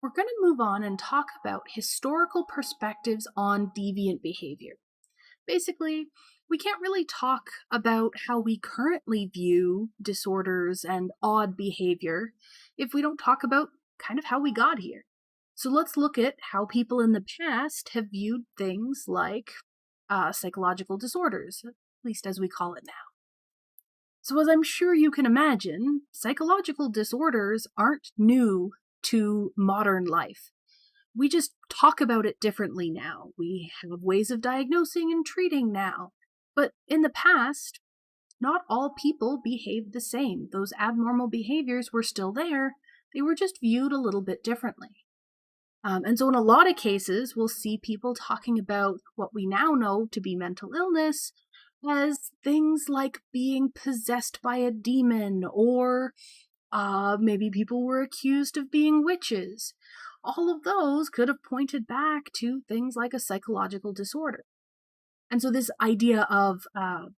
We're going to move on and talk about historical perspectives on deviant behavior. Basically, we can't really talk about how we currently view disorders and odd behavior if we don't talk about kind of how we got here. So let's look at how people in the past have viewed things like psychological disorders, at least as we call it now. So, as I'm sure you can imagine, psychological disorders aren't new to modern life. We just talk about it differently now. We have ways of diagnosing and treating now. But in the past, not all people behaved the same. Those abnormal behaviors were still there, they were just viewed a little bit differently. And so, in a lot of cases, we'll see people talking about what we now know to be mental illness as things like being possessed by a demon, or maybe people were accused of being witches. All of those could have pointed back to things like a psychological disorder. And so, this idea of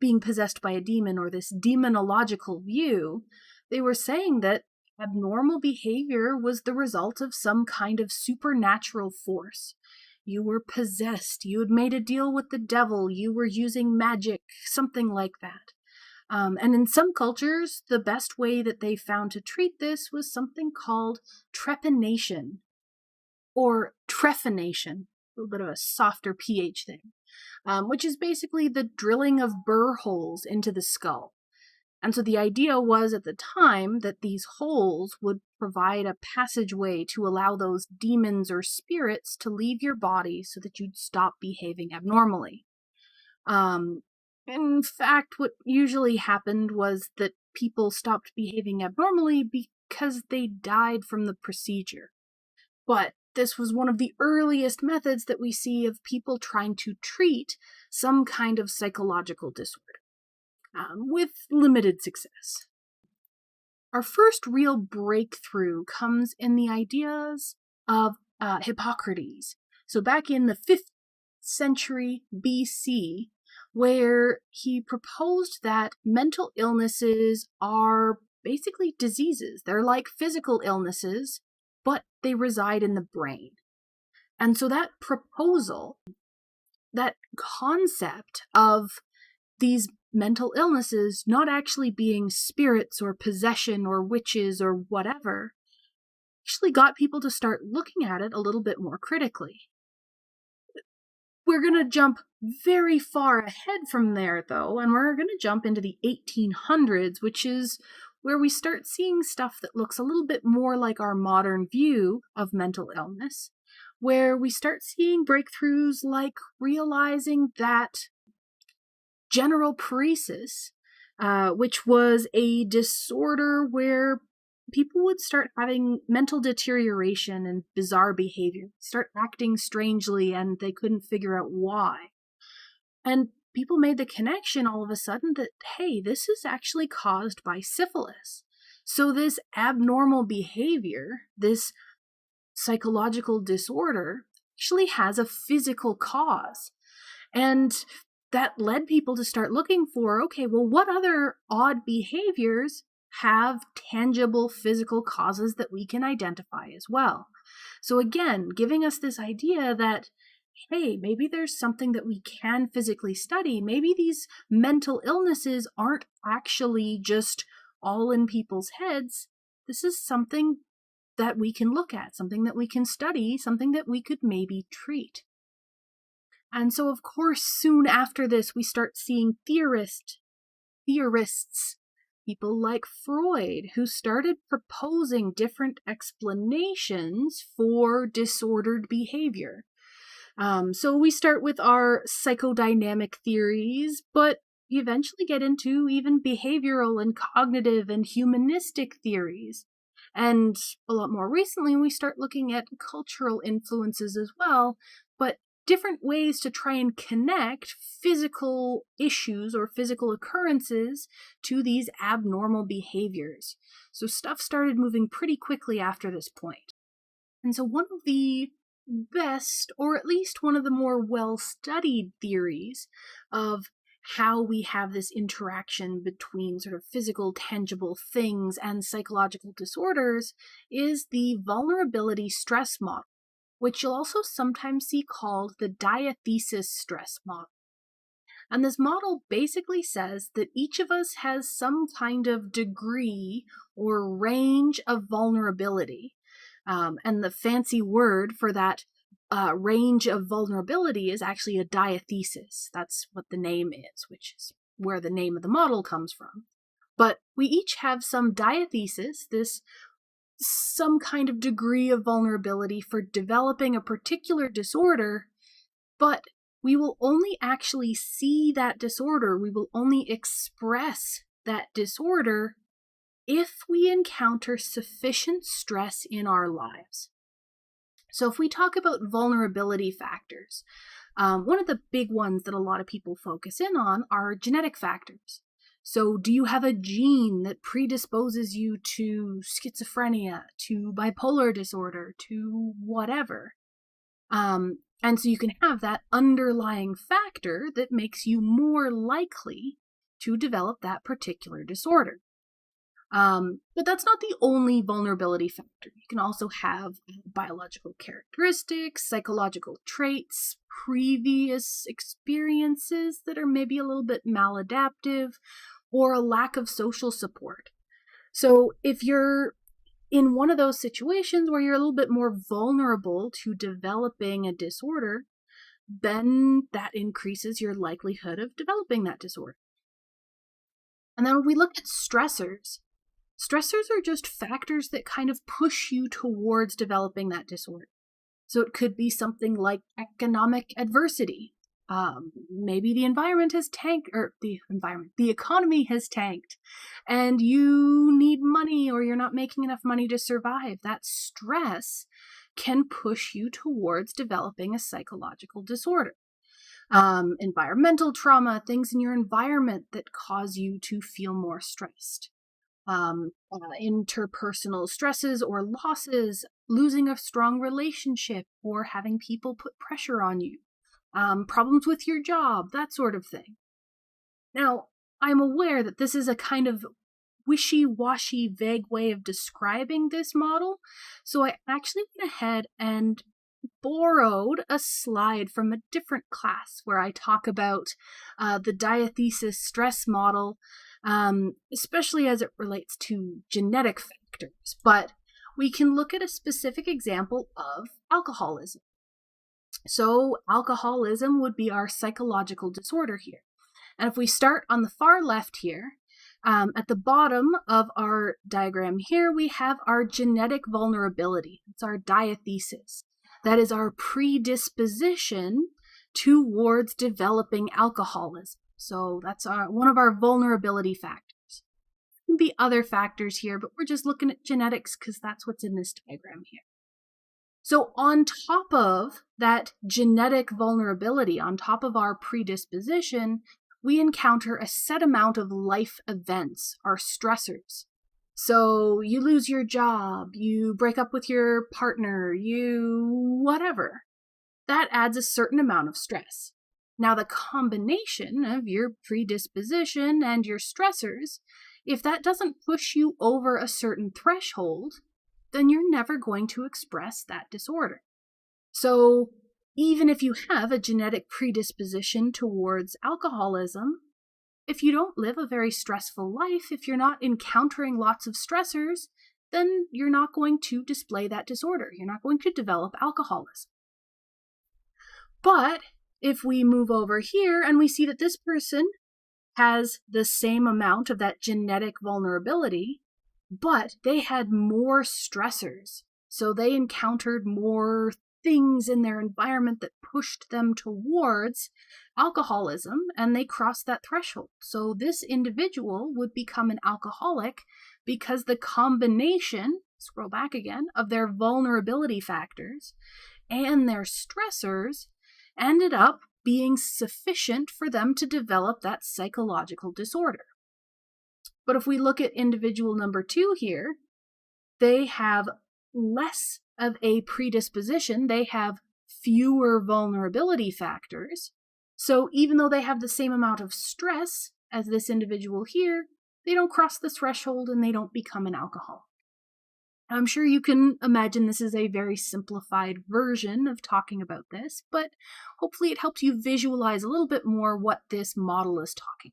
being possessed by a demon, or this demonological view, they were saying that abnormal behavior was the result of some kind of supernatural force. You were possessed, you had made a deal with the devil, you were using magic, something like that. And in some cultures, the best way that they found to treat this was something called trepanation, or trephination, a little bit of a softer pH thing, which is basically the drilling of burr holes into the skull. And so the idea was at the time that these holes would provide a passageway to allow those demons or spirits to leave your body so that you'd stop behaving abnormally. In fact, what usually happened was that people stopped behaving abnormally because they died from the procedure. But this was one of the earliest methods that we see of people trying to treat some kind of psychological disorder, with limited success. Our first real breakthrough comes in the ideas of Hippocrates. So back in the 5th century BC, where he proposed that mental illnesses are basically diseases. They're like physical illnesses, but they reside in the brain. And so that proposal, that concept of these mental illnesses not actually being spirits or possession or witches or whatever, actually got people to start looking at it a little bit more critically. We're going to jump very far ahead from there, though, and we're going to jump into the 1800s, which is where we start seeing stuff that looks a little bit more like our modern view of mental illness, where we start seeing breakthroughs like realizing that general paresis, which was a disorder where people would start having mental deterioration and bizarre behavior, start acting strangely, and they couldn't figure out why. And people made the connection all of a sudden that, hey, this is actually caused by syphilis. So this abnormal behavior, this psychological disorder, actually has a physical cause. And that led people to start looking for, okay, well, what other odd behaviors have tangible physical causes that we can identify as well? So again, giving us this idea that, hey, maybe there's something that we can physically study. Maybe these mental illnesses aren't actually just all in people's heads. This is something that we can look at, something that we can study, something that we could maybe treat. And so, of course, soon after this, we start seeing theorists, people like Freud, who started proposing different explanations for disordered behavior. So we start with our psychodynamic theories, but we eventually get into even behavioral and cognitive and humanistic theories. And a lot more recently, we start looking at cultural influences as well, but different ways to try and connect physical issues or physical occurrences to these abnormal behaviors. So stuff started moving pretty quickly after this point. And so one of the best, or at least one of the more well-studied theories of how we have this interaction between sort of physical, tangible things and psychological disorders is the vulnerability stress model, which you'll also sometimes see called the diathesis stress model. And this model basically says that each of us has some kind of degree or range of vulnerability. And the fancy word for that range of vulnerability is actually a diathesis. That's what the name is, which is where the name of the model comes from. But we each have some diathesis, some kind of degree of vulnerability for developing a particular disorder, but we will only actually see that disorder, we will only express that disorder if we encounter sufficient stress in our lives. So if we talk about vulnerability factors, one of the big ones that a lot of people focus in on are genetic factors. So do you have a gene that predisposes you to schizophrenia, to bipolar disorder, to whatever? And so you can have that underlying factor that makes you more likely to develop that particular disorder. But that's not the only vulnerability factor. You can also have biological characteristics, psychological traits, previous experiences that are maybe a little bit maladaptive, or a lack of social support. So if you're in one of those situations where you're a little bit more vulnerable to developing a disorder, then that increases your likelihood of developing that disorder. And then when we look at stressors are just factors that kind of push you towards developing that disorder. So it could be something like economic adversity. Maybe the environment has tanked, or the economy has tanked, and you need money or you're not making enough money to survive. That stress can push you towards developing a psychological disorder. Environmental trauma, things in your environment that cause you to feel more stressed. Interpersonal stresses or losses, losing a strong relationship, or having people put pressure on you. Problems with your job, that sort of thing. Now, I'm aware that this is a kind of wishy-washy, vague way of describing this model, so I actually went ahead and borrowed a slide from a different class where I talk about the diathesis stress model, especially as it relates to genetic factors. But we can look at a specific example of alcoholism. So alcoholism would be our psychological disorder here. And if we start on the far left here, at the bottom of our diagram here, we have our genetic vulnerability. It's our diathesis. That is our predisposition towards developing alcoholism. So that's one of our vulnerability factors. There can be other factors here, but we're just looking at genetics because that's what's in this diagram here. So on top of that genetic vulnerability, on top of our predisposition, we encounter a set amount of life events, our stressors. So you lose your job, you break up with your partner, whatever. That adds a certain amount of stress. Now the combination of your predisposition and your stressors, if that doesn't push you over a certain threshold, then you're never going to express that disorder. So even if you have a genetic predisposition towards alcoholism, if you don't live a very stressful life, if you're not encountering lots of stressors, then you're not going to display that disorder. You're not going to develop alcoholism. But if we move over here and we see that this person has the same amount of that genetic vulnerability, but they had more stressors. So they encountered more things in their environment that pushed them towards alcoholism, and they crossed that threshold. So this individual would become an alcoholic because the combination, scroll back again, of their vulnerability factors and their stressors ended up being sufficient for them to develop that psychological disorder. But if we look at individual number 2 here, they have less of a predisposition. They have fewer vulnerability factors, So even though they have the same amount of stress as this individual here, they don't cross the threshold and they don't become an alcoholic. I'm sure you can imagine this is a very simplified version of talking about this, but hopefully it helps you visualize a little bit more what this model is talking